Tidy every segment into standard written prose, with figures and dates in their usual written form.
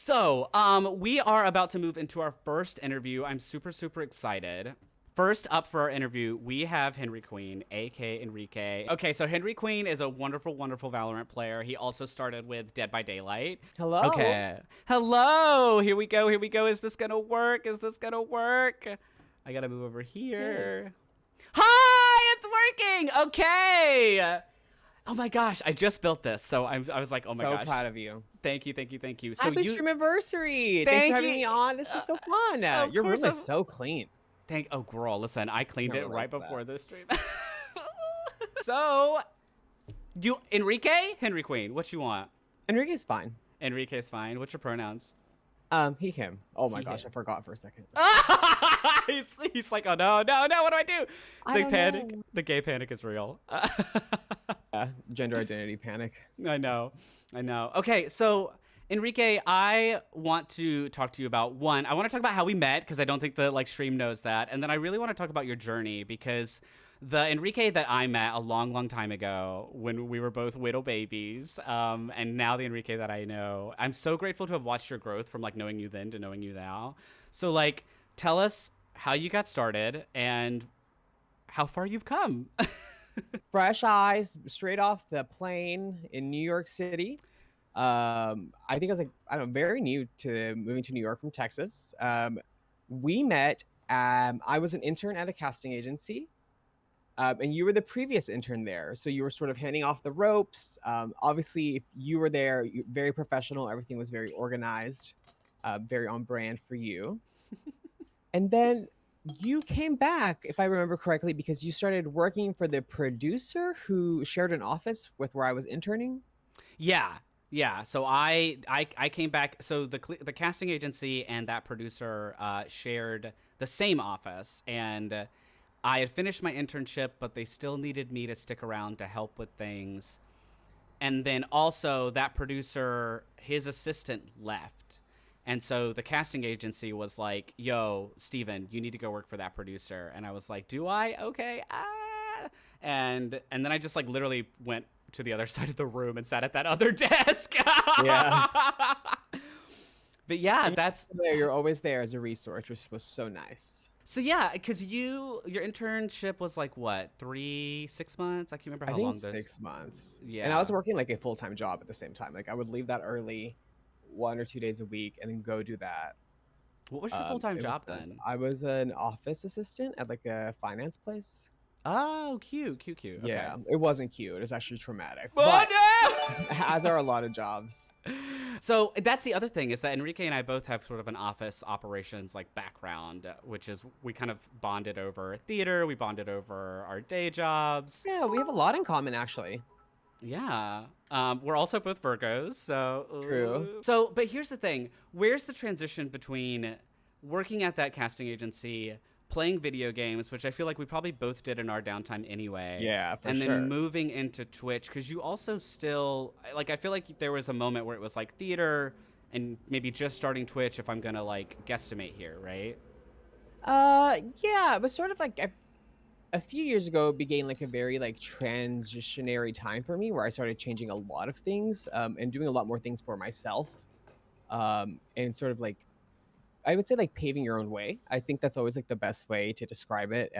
We are about to move into our first interview. I'm super, super excited. First up for our interview, we have Henrykween, aka Enrique. Okay, so Henrykween is a wonderful, wonderful Valorant player. He also started with Dead by Daylight. Hello. Okay. Hello. Here we go. Here we go. Is this gonna work? Is this gonna work? I gotta move over Yes. here. Hi, it's working. Okay. Oh my gosh, I just built this, so I was like, oh my So gosh. proud of you. Thank you, thank you, thank you. So Happy you, stream anniversary. Thanks for thank having you. me on. This is so fun. Of Your course, room is so clean. oh girl, listen, I cleaned Never it right liked before that. this stream. So, you Enrique, Henrykween, what you want? Enrique's fine. Enrique's fine. What's your pronouns? He, him. Oh my He, gosh, him. I forgot for a second. he's like, oh no, no, no, what do I do? I The don't panic, know. the gay panic is real. Gender identity panic. I know. I know. Okay, so Enrique, I want to talk to you about one. I want to talk about how we met because I don't think the stream knows that, and then I really want to talk about your journey because the Enrique that I met a long, long time ago when we were both widow babies, and now the Enrique that I know, I'm so grateful to have watched your growth from knowing you then to knowing you now. So tell us how you got started and how far you've come. Fresh eyes, straight off the plane in New York City. I think I was I don't know, very new to moving to New York from Texas. We met. I was an intern at a casting agency. And you were the previous intern there, so you were sort of handing off the ropes. Obviously, if you were there, very professional. Everything was very organized, very on brand for you. And then you came back, if I remember correctly, because you started working for the producer who shared an office with where I was interning. Yeah, yeah. So I came back. So the casting agency and that producer shared the same office, and I had finished my internship, but they still needed me to stick around to help with things. And then also that producer, his assistant left. And so the casting agency was like, yo, Steven, you need to go work for that producer. And I was like, do I? Okay. And then I just literally went to the other side of the room and sat at that other desk. Yeah. But yeah, And that's you're always there as a resource, which was so nice. so yeah, because your internship was what, 6 months? I can't remember I how think long those. 6 months. And I Yeah. was working a full-time job at the same time. I would leave that early, 1 or 2 days a week, and then go do that. What was your full-time It was job nuts. then? I was an office assistant at a finance place. Oh, cute, cute, cute. Okay. Yeah, it wasn't cute. It was actually traumatic, Oh but no! as are a lot of jobs. So that's the other thing is that Enrique and I both have sort of an office operations background, which is we kind of bonded over theater, we bonded over our day jobs. Yeah, we have a lot in common, actually. Yeah. We're also both Virgos, so True. but here's the thing: where's the transition between working at that casting agency, playing video games, which I feel like we probably both did in our downtime anyway, Yeah, for and sure. then moving into Twitch? Because you also still I feel like there was a moment where it was theater and maybe just starting Twitch. If I'm gonna guesstimate here, right? Yeah, it was sort of a few years ago began a very transitionary time for me where I started changing a lot of things and doing a lot more things for myself and sort of I would say paving your own way. I think that's always the best way to describe it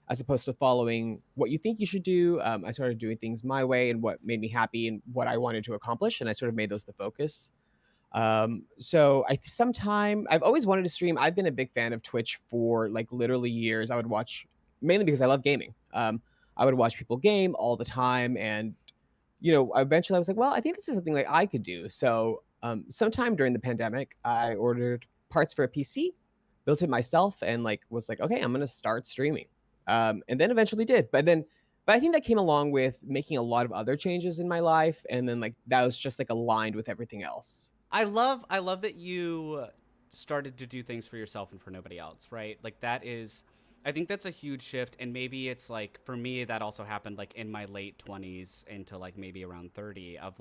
as opposed to following what you think you should do. I started doing things my way and what made me happy and what I wanted to accomplish, and I sort of made those the focus. So I've always wanted to stream. I've been a big fan of Twitch for literally years. I would watch mainly because I love gaming. I would watch people game all the time, and eventually I was like, well, I think this is something I could do. So sometime during the pandemic, I ordered parts for a PC, built it myself, and was okay, I'm gonna start streaming. And then eventually did, but I think that came along with making a lot of other changes in my life, and then that was just aligned with everything else. I love that you started to do things for yourself and for nobody else, right? That is I think that's a huge shift, and maybe it's for me that also happened in my late 20s into maybe around 30 of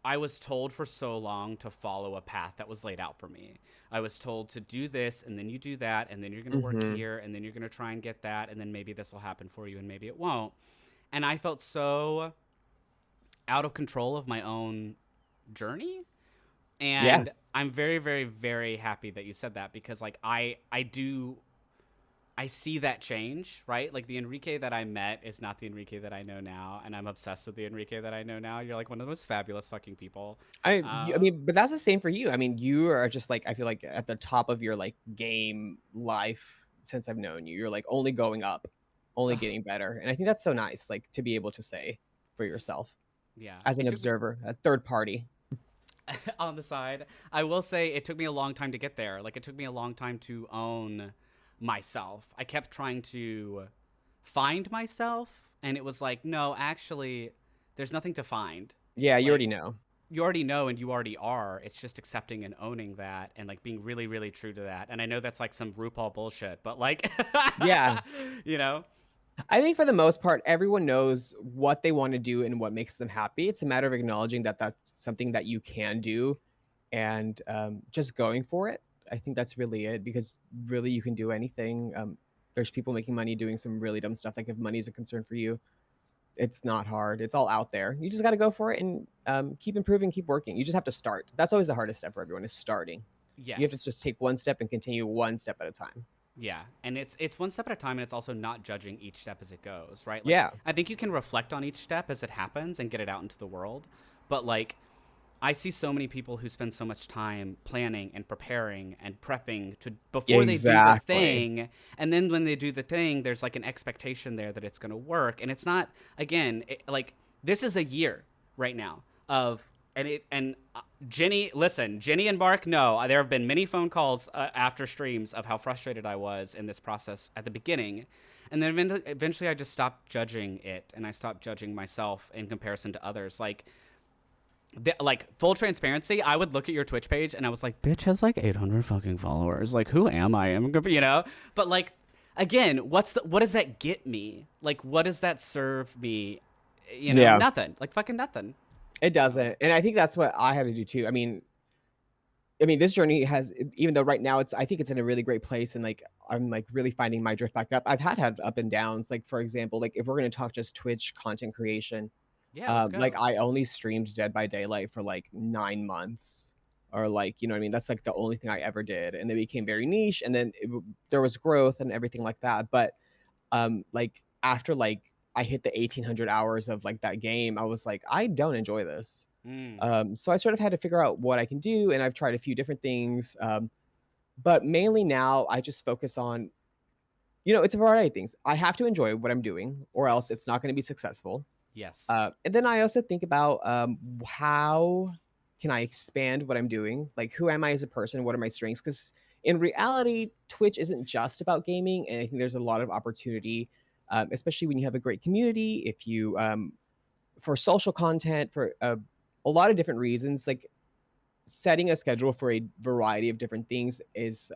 I was told for so long to follow a path that was laid out for me. I was told to do this, and then you do that, and then you're going to work Hmm. here, and then you're going to try and get that, and then maybe this will happen for you, and maybe it won't. And I felt so out of control of my own journey. Yeah. And I'm very, very, very happy that you said that, because like I see that change, right? Like the Enrique that I met is not the Enrique that I know now, and I'm obsessed with the Enrique that I know now. You're like one of the most fabulous fucking people. I mean, but that's the same for you. I mean, you are just like I feel like at the top of your like game life since I've known you. You're like only going up, only getting better, and I think that's so nice, like to be able to say for yourself Yeah, as an it took me observer, a third party. on the side. I will say it took me a long time to get there. Like it took me a long time to own myself. I kept trying to find myself, and it was like, no, actually, there's nothing to find. Yeah, you Like already know. you already know and you already are. It's just accepting and owning that and like being really, really true to that. And I know that's like some RuPaul bullshit, but like, Yeah, you know, I think for the most part, everyone knows what they want to do and what makes them happy. It's a matter of acknowledging that that's something that you can do and just going for it. I think that's really it because really you can do anything. There's people making money doing some really dumb stuff. Like if money is a concern for you, it's not hard. It's all out there. You just got to go for it and keep improving, keep working. You just have to start. That's always the hardest step for everyone is starting. You have to yes. just take one step and continue one step at a time. Yeah, and it's one step at a time, and it's also not judging each step as it goes, right? Like Yeah. I think you can reflect on each step as it happens and get it out into the world, but like I see so many people who spend so much time planning and preparing and prepping to before they do the Exactly. thing, and then when they do the thing, there's like an expectation there that it's going to work, and it's not. Again, like this is a year right now of and Jenny, listen, Jenny and Mark know there have been many phone calls after streams of how frustrated I was in this process at the beginning. And then eventually I just stopped judging it and I stopped judging myself in comparison to others. Like full transparency, I would look at your Twitch page and I was like, bitch has like 800 fucking followers. Like, who am I? But like, again, what does that get me? Like, what does that serve me? Yeah. Nothing. Like, fucking nothing. It So, doesn't, and I think that's what I had to do too. I mean, this journey has, even though right now I think it's in a really great place, and like I'm like really finding my drift back up. I've had up and downs. Like for example, like if we're gonna talk just Twitch content creation, yeah, let's like go. I only streamed Dead by Daylight for like 9 months, or like you know what I mean. That's like the only thing I ever did, and they became very niche, and then there was growth and everything like that. But like after like I hit the 1800 hours of like that game, I was like, I don't enjoy this. Mm, So I sort of had to figure out what I can do, and I've tried a few different things. But mainly now I just focus on, it's a variety of things. I have to enjoy what I'm doing, or else yes. it's not going to be successful. Yes. And then I also think about how can I expand what I'm doing? Like, who am I as a person? What are my strengths? Because in reality, Twitch isn't just about gaming, and I think there's a lot of opportunity, especially when you have a great community. If you for social content, for a lot of different reasons, like setting a schedule for a variety of different things is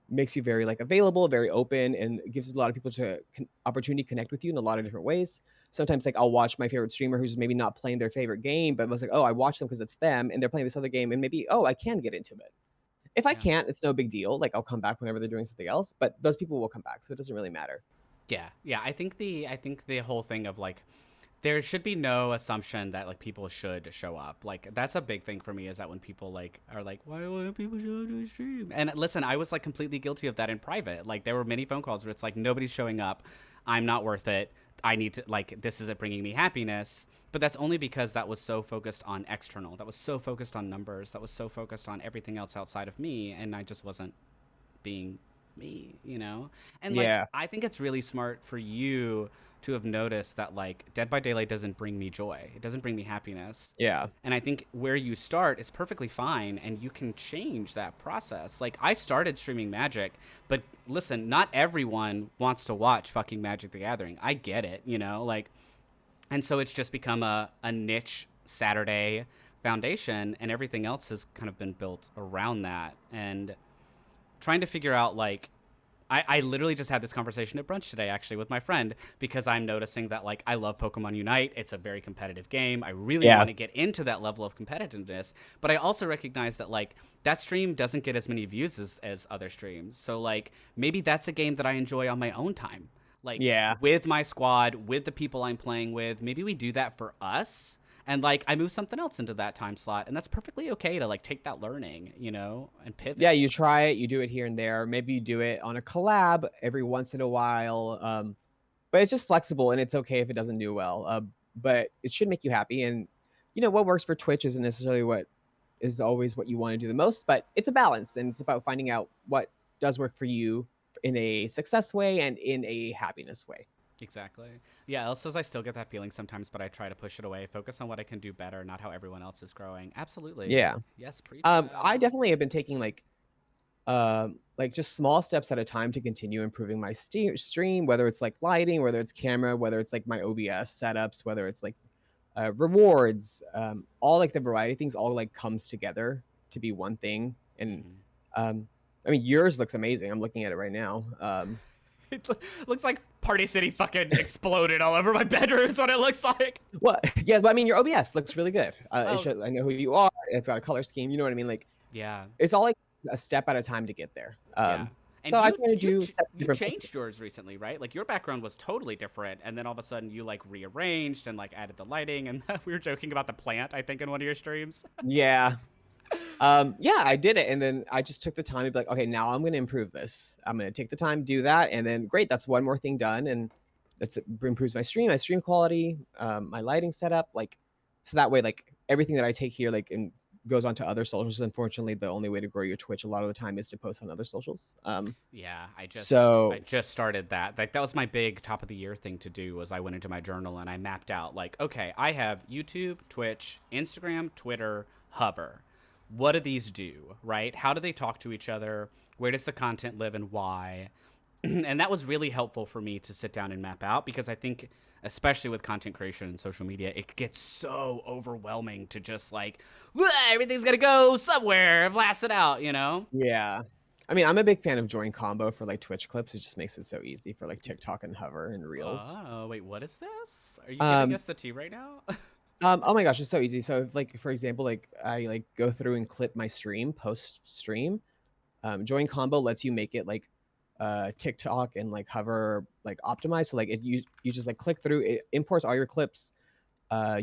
makes you very like available, very open, and gives a lot of people to opportunity to connect with you in a lot of different ways. Sometimes like I'll watch my favorite streamer who's maybe not playing their favorite game, but was like, oh, I watch them because it's them and they're playing this other game, and maybe I can get into it. If I Yeah. can't, it's no big deal. Like I'll come back whenever they're doing something else, but those people will come back, so it doesn't really matter. Yeah. Yeah. I think the whole thing of like there should be no assumption that like people should show up. Like that's a big thing for me is that when people like are like, why don't people show up to a stream? And listen, I was like completely guilty of that in private. Like there were many phone calls where it's like nobody's showing up. I'm not worth it. I need to like this isn't bringing me happiness. But that's only because that was so focused on external. That was so focused on numbers. That was so focused on everything else outside of me, and I just wasn't being me. And like Yeah, I think it's really smart for you to have noticed that like Dead by Daylight doesn't bring me joy. It doesn't bring me happiness. yeah, And I think where you start is perfectly fine and you can change that process. Like I started streaming Magic, but listen, not everyone wants to watch fucking Magic the Gathering. I get it. Like and so it's just become a niche Saturday foundation and everything else has kind of been built around that. And trying to figure out like I literally just had this conversation at brunch today actually with my friend because I'm noticing that like I love Pokemon Unite. It's a very competitive game. I really yeah, want to get into that level of competitiveness, but I also recognize that like that stream doesn't get as many views as other streams. So like maybe that's a game that I enjoy on my own time. Like yeah, with my squad, with the people I'm playing with. Maybe we do that for us and like I move something else into that time slot, and that's perfectly okay to like take that learning, and Yeah, pivot. you try it, you do it here and there. Maybe you do it on a collab every once in a while. But it's just flexible and it's okay if it doesn't do well. But it should make you happy. And what works for Twitch isn't necessarily what is always what you want to do the most, but it's a balance and it's about finding out what does work for you in a success way and in a happiness way. Exactly. Yeah, Elle says I still get that feeling sometimes, but I try to push it away. Focus on what I can do better, not how everyone else is growing. Absolutely. Yeah. Yes, preach I that. definitely have been taking like just small steps at a time to continue improving my stream, whether it's like lighting, whether it's camera, whether it's like my OBS setups, whether it's like rewards, all like the variety of things all like comes together to be one thing. And Hmm. um, I mean, yours looks amazing. I'm looking at it right now. It looks like Party City fucking exploded all over my bedroom is what it looks like. Well, yeah, but I mean, your OBS looks really good. Oh, I know who you are. It's got a color scheme. You know what I mean? Like, yeah. it's all like a step at a time to get there. Yeah. And So I try to do you different changed places. yours recently, right? Like your background was totally different, and then all of a sudden you like rearranged and like added the lighting, and we were joking about the plant, I think, in one of your streams. Yeah. Yeah, I did it. And then I just took the time to be like, okay, now I'm going to improve this. I'm going to take the time to do that. And then great, that's one more thing done. And that's improves my stream quality, my lighting setup. Like, so that way, like everything that I take here, like, and goes onto other socials. Unfortunately, the only way to grow your Twitch a lot of the time is to post on other socials. Yeah, I So just started that. Like that was my big top of the year thing to do was I went into my journal and I mapped out like, okay, I have YouTube, Twitch, Instagram, Twitter, Hover. What do these do, right? How do they talk to each other? Where does the content live and why? And that was really helpful for me to sit down and map out because I think especially with content creation and social media, it gets so overwhelming to just like everything's gonna go somewhere, blast it out. yeah, I mean, I'm a big fan of join combo for like Twitch clips. It just makes it so easy for like TikTok and Hover and Reels. Oh, wait, what is this? Are you giving Um, us the tea right now? Oh my gosh, it's so easy. So if, like, for example, like I like go through and clip my stream post stream. Join combo lets you make it like TikTok and like Hover like optimized. So like if you just like click through, it imports all your clips.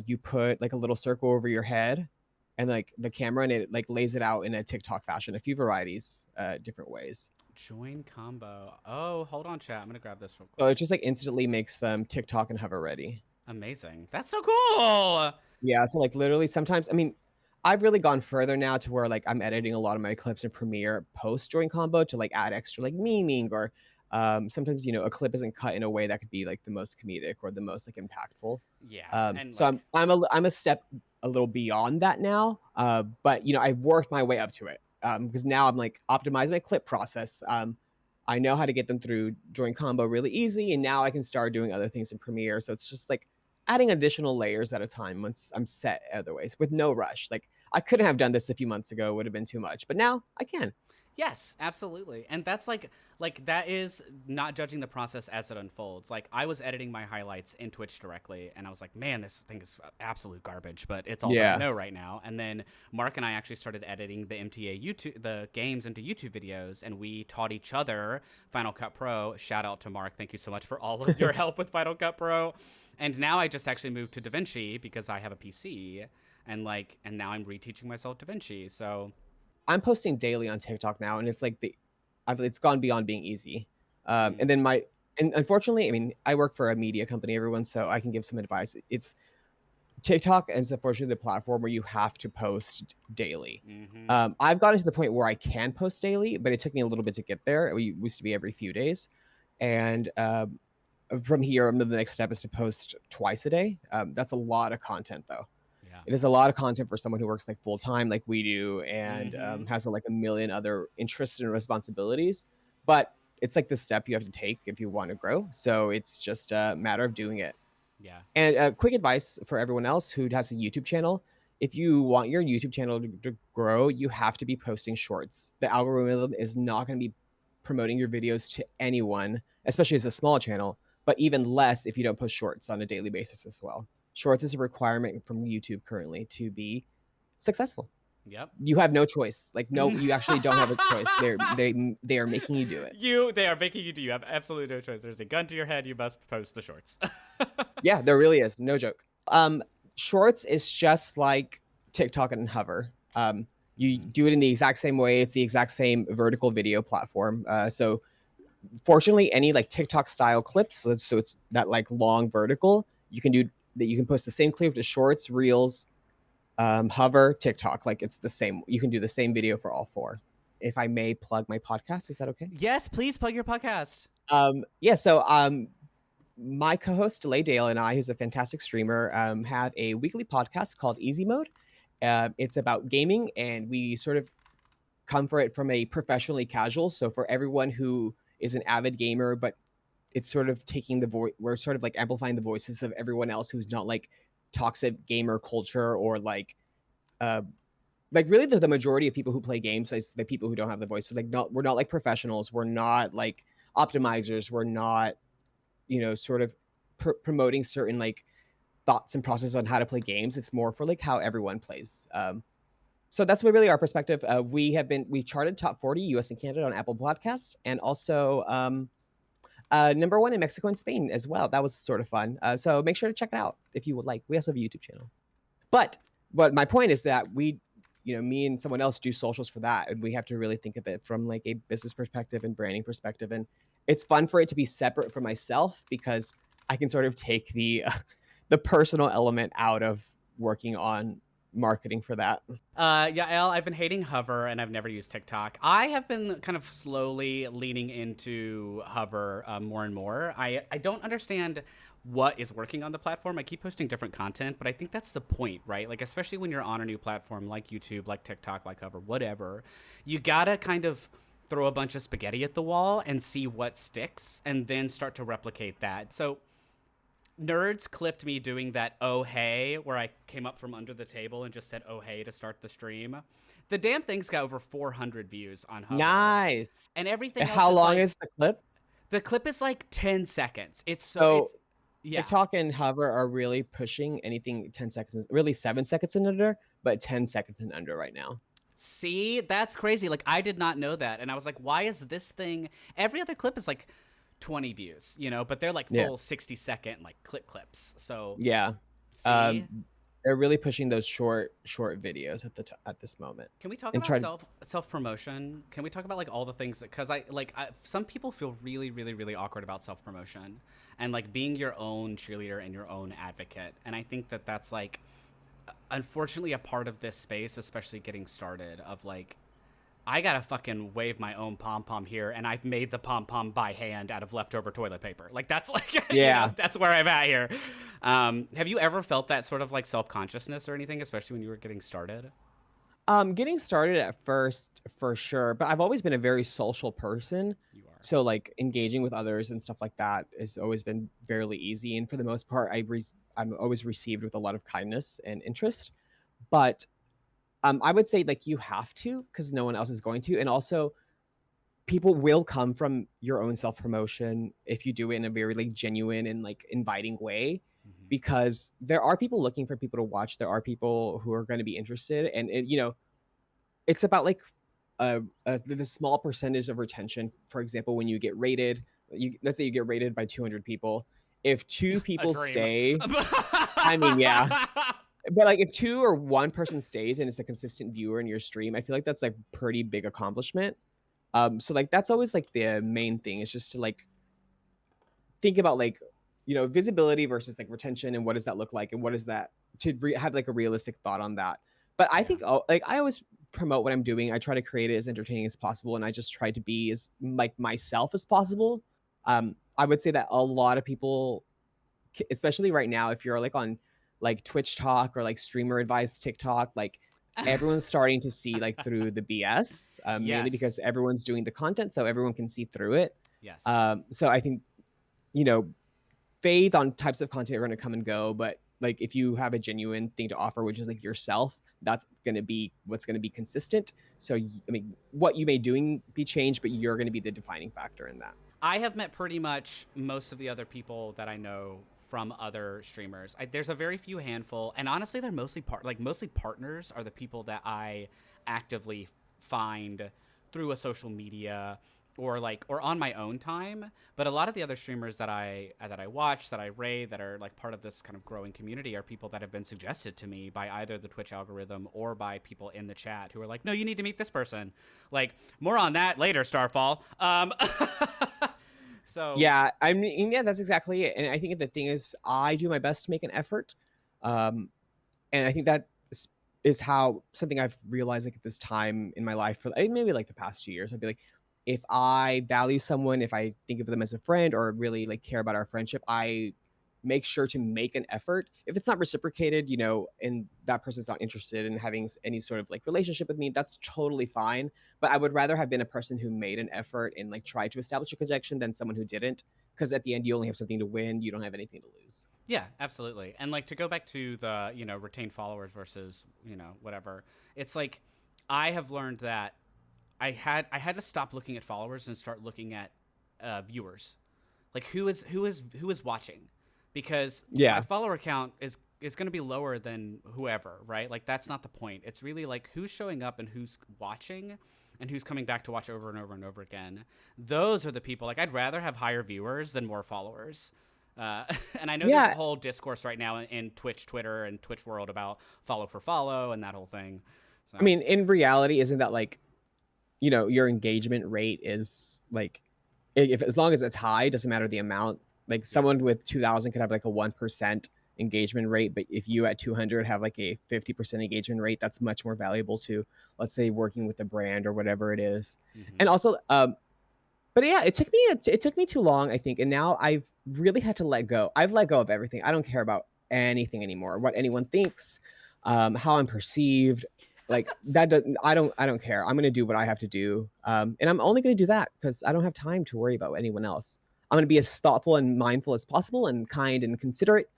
You put like a little circle over your head and like the camera, and it like lays it out in a TikTok fashion, a few varieties, different ways. Join combo. Oh, hold on, chat. I'm gonna grab this real So quick. it just like instantly makes them TikTok and Hover ready. Amazing. That's so cool. Yeah, so like literally sometimes, I mean, I've really gone further now to where like I'm editing a lot of my clips in Premiere post join combo to like add extra like memeing, or sometimes a clip isn't cut in a way that could be like the most comedic or the most like impactful. Yeah, and So like, I'm a step a little beyond that now. But I've worked my way up to it. Because now I'm like optimizing my clip process. I know how to get them through join combo really easy, and now I can start doing other things in Premiere. So it's just like adding additional layers at a time once I'm set otherwise with no rush. Like I couldn't have done this a few months ago, it would have been too much, but now I can. yes, absolutely. And that's like that is not judging the process as it unfolds. Like I was editing my highlights in Twitch directly and I was like, "Man, this thing is absolute garbage, but it's all that I Yeah. know right now." And then Mark and I actually started editing the games into YouTube videos and we taught each other Final Cut Pro. Shout out to Mark. Thank you so much for all of your help with Final Cut Pro. And now I just actually moved to DaVinci because I have a PC and now I'm reteaching myself DaVinci. So, I'm posting daily on TikTok now, and it's like it's gone beyond being easy. mm, And unfortunately, I mean, I work for a media company, everyone, so I can give some advice. It's TikTok, and it's unfortunately the platform where you have to post daily. mhm. I've gotten to the point where I can post daily, but it took me a little bit to get there. We used to be every few days, and from here, the next step is to post twice a day. That's a lot of content, though. Yeah. It is a lot of content for someone who works like full time, like we do, and Mhm. has like a million other interests and responsibilities. But it's like the step you have to take if you want to grow. So it's just a matter of doing it. Yeah. And quick advice for everyone else who has a YouTube channel: if you want your YouTube channel to grow, you have to be posting shorts. The algorithm is not going to be promoting your videos to anyone, especially as a small channel, but even less if you don't post shorts on a daily basis as well. Shorts is a requirement from YouTube currently to be successful. Yep. You have no choice. Like no, you actually don't have a choice. They are making you do it. They are making you do. You have absolutely no choice. There's a gun to your head. You must post the shorts. Yeah, there really is. No joke. Shorts is just like TikTok and Hover. You Mm-hmm. do it in the exact same way. It's the exact same vertical video platform. So fortunately, any like TikTok style clips, so it's that like long vertical, you can do that. You can post the same clip to Shorts, Reels, Hover, TikTok. Like it's the same. You can do the same video for all four. If I may plug my podcast, is that okay? Yes, please plug your podcast. Yeah. So my co-host Delay Dale and I, who's a fantastic streamer, have a weekly podcast called Easy Mode. It's about gaming, and we sort of come for it from a professionally casual. So for everyone who is an avid gamer, but it's sort of taking the voice, we're sort of like amplifying the voices of everyone else who's not like toxic gamer culture, or uh like really the majority of people who play games is the people who don't have the voice. So like not we're not like professionals, we're not like optimizers, we're not, sort of promoting certain like thoughts and process on how to play games. It's more for like how everyone plays. So that's what really our perspective. We charted top 40 US and Canada on Apple Podcasts, and also number one in Mexico and Spain as well. That was sort of fun. So make sure to check it out if you would like. We also have a YouTube channel. But my point is that me and someone else do socials for that, and we have to really think of it from like a business perspective and branding perspective. And it's fun for it to be separate from myself, because I can sort of take the personal element out of working on marketing for that. Yeah, Elle, I've been hating Hover and I've never used TikTok. I have been kind of slowly leaning into Hover more and more. I don't understand what is working on the platform. I keep posting different content, but I think that's the point, right? Like, especially when you're on a new platform like YouTube, like TikTok, like Hover, whatever, you gotta kind of throw a bunch of spaghetti at the wall and see what sticks and then start to replicate that. So nerds clipped me doing that oh hey where I came up from under the table and just said oh hey to start the stream. The damn thing's got over 400 views on Hover, Nice. and everything else How is long like is the clip? the clip is like 10 seconds. So Yeah. TikTok and Hover are really pushing anything 10 seconds, really 7 seconds and under, but 10 seconds and under right now. See, that's crazy. Like, I did not know that, and I was like, why is this thing? Every other clip is like 20 views, but they're like Yeah. full 60-second like clips. So Yeah. see, They're really pushing those short videos at this moment. can we talk And about try self promotion? Can we talk about like all the things that, because some people feel really really really awkward about self promotion and like being your own cheerleader and your own advocate, and I think that that's like unfortunately a part of this space, especially getting started. Of like, I gotta fucking wave my own pom pom here, and I've made the pom pom by hand out of leftover toilet paper. Like that's like, Yeah. that's where I'm at here. Have you ever felt that sort of like self consciousness or anything, especially when you were getting started? Getting started at first for sure, but I've always been a very social person. You are. So like engaging with others and stuff like that has always been fairly easy, and for the most part I'm always received with a lot of kindness and interest. But I would say like you have to, because no one else is going to, and also people will come from your own self promotion if you do it in a very like genuine and like inviting way, Mm-hmm. because there are people looking for people to watch. There are people who are going to be interested, and it's about like the small percentage of retention. For example, when you get rated, let's say you get rated by 200 people. If two A people dream. stay, I mean, yeah. But like if two or one person stays and it's a consistent viewer in your stream, I feel like that's like pretty big accomplishment. So like that's always like the main thing, is just to like think about like visibility versus like retention, and what does that look like, and what is that to have like a realistic thought on that. But I Yeah. think like I always promote what I'm doing. I try to create it as entertaining as possible, and I just try to be as like myself as possible. I would say that a lot of people, especially right now, if you're like on like Twitch Talk or like Streamer Advice TikTok, like everyone's starting to see like through the BS, mainly Yes. because everyone's doing the content, so everyone can see through it. Yes. So I think you know fades on types of content are going to come and go, but like if you have a genuine thing to offer, which is like yourself, that's going to be what's going to be consistent. So I mean, what you may doing be changed, but you're going to be the defining factor in that. I have met pretty much most of the other people that I know from other streamers. There's a very few handful, and honestly, they're mostly partners are the people that I actively find through a social media or on my own time. But a lot of the other streamers that I watch, that I raid, that are like part of this kind of growing community are people that have been suggested to me by either the Twitch algorithm or by people in the chat who are like, no, you need to meet this person. Like, more on that later, Starfall. So Yeah, I mean, yeah, that's exactly it. And I think the thing is, I do my best to make an effort. And I think that is how something I've realized like at this time in my life for maybe like the past 2 years. I'd be like, if I value someone, if I think of them as a friend or really like care about our friendship, I make sure to make an effort. If it's not reciprocated, and that person's not interested in having any sort of like relationship with me, that's totally fine. But I would rather have been a person who made an effort and like tried to establish a connection than someone who didn't. Because at the end, you only have something to win. You don't have anything to lose. yeah, absolutely. And like to go back to the, retained followers versus, whatever. It's like I have learned that I had to stop looking at followers and start looking at viewers. Like who is watching? Because my Yeah. follower count is going to be lower than whoever, right? Like that's not the point. It's really like who's showing up and who's watching and who's coming back to watch over and over and over again. Those are the people. Like I'd rather have higher viewers than more followers. And I know there's a Yeah. whole discourse right now in Twitch, Twitter, and Twitch world about follow for follow and that whole thing. So, I mean, in reality, isn't that like, your engagement rate is like, if as long as it's high, doesn't matter the amount. Like yeah. someone with 2,000 could have like a 1% engagement rate, but if you at 200 have like a 50% engagement rate, that's much more valuable to, let's say, working with the brand or whatever it is. Mm-hmm. And also, but yeah, it took me too long, I think, and now I've really had to let go. I've let go of everything. I don't care about anything anymore. What anyone thinks, how I'm perceived, like that. I don't care. I'm gonna do what I have to do, and I'm only gonna do that because I don't have time to worry about anyone else. I'm gonna be as thoughtful and mindful as possible, and kind and considerate.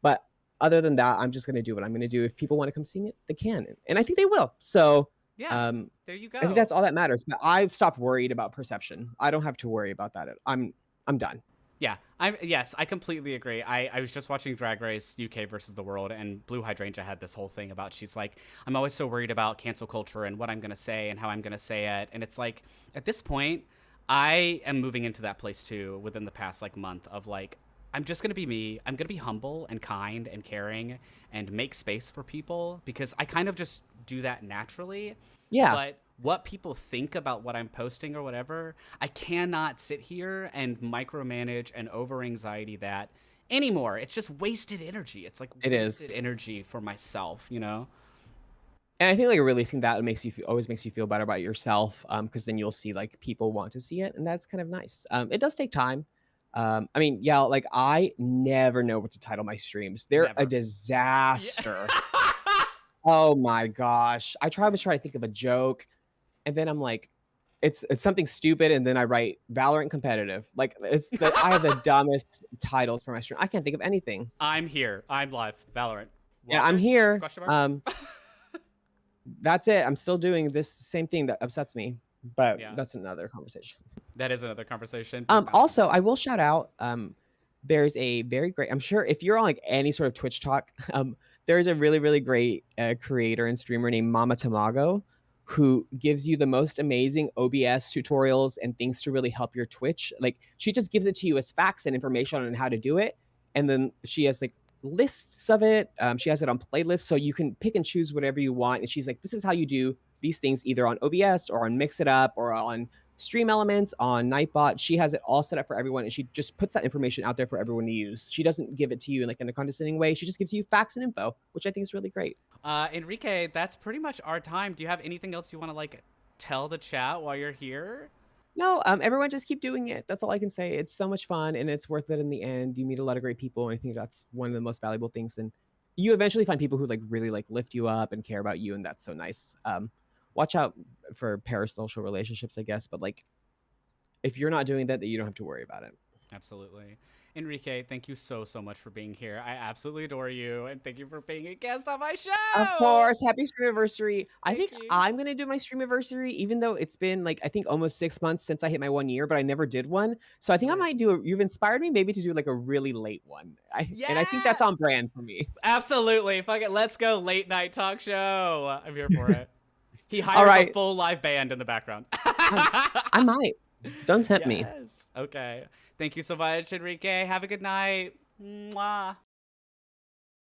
But other than that, I'm just gonna do what I'm gonna do. If people want to come see me, they can, and I think they will. So Yeah, um, there you I think go. that's all that matters. But I've stopped worried about perception. I don't have to worry about that. I'm done. Yeah, I completely agree. I was just watching Drag Race UK versus the World, and Blue Hydrangea had this whole thing about she's like, I'm always so worried about cancel culture and what I'm gonna say and how I'm gonna say it, and it's like at this point, I am moving into that place too within the past like month of like I'm just gonna be me. I'm gonna be humble and kind and caring and make space for people because I kind of just do that naturally. Yeah. But what people think about what I'm posting or whatever, I cannot sit here and micromanage and over anxiety that anymore. It's just wasted energy. It's like It wasted is. energy for myself, you know? And I think like releasing that always makes you feel better about yourself, because then you'll see like people want to see it, and that's kind of nice. It does take time. I mean, yeah, like I never know what to title my streams. They're a Never. Yeah. disaster. Oh my gosh. Was trying to think of a joke, and then I'm like, it's something stupid, and then I write Valorant competitive. Like I have the dumbest titles for my stream. I can't think of anything. I'm here. I'm live. Valorant. Yeah, I'm Watching? here. Question mark? That's it. I'm still doing this same thing that upsets me, but Yeah. that's another conversation. That is another conversation. Also, I will shout out. There's a very great. I'm sure if you're on like any sort of Twitch talk, there's a really really great creator and streamer named Mama Tamago, who gives you the most amazing OBS tutorials and things to really help your Twitch. Like she just gives it to you as facts and information on how to do it, and then she has like lists of it. She has it on playlists, so you can pick and choose whatever you want. And she's like, this is how you do these things either on OBS or on Mix It Up or on Stream Elements, on Nightbot. She has it all set up for everyone, and she just puts that information out there for everyone to use. She doesn't give it to you in like in a condescending way. She just gives you facts and info, which I think is really great. Enrique, that's pretty much our time. Do you have anything else you want to like tell the chat while you're here? No, everyone just keep doing it. That's all I can say. It's so much fun, and it's worth it in the end. You meet a lot of great people, and I think that's one of the most valuable things. And you eventually find people who like really like lift you up and care about you, and that's so nice. Watch out for parasocial relationships, I guess, but like if you're not doing that, then you don't have to worry about it. Absolutely. Enrique, thank you so much for being here. I absolutely adore you, and thank you for being a guest on my show. Of course, happy stream anniversary. I Thank think you. I'm gonna do my stream anniversary, even though it's been like I think almost 6 months since I hit my 1 year, but I never did one. So I think I might do. You've inspired me maybe to do like a really late one. And I think that's on brand for me. Absolutely. Fuck it. Let's go late night talk show. I'm here for it. He hires a full live band in the background. I might. Don't tempt me. Yes. Okay. Thank you so much, Enrique. Have a good night. Mwah.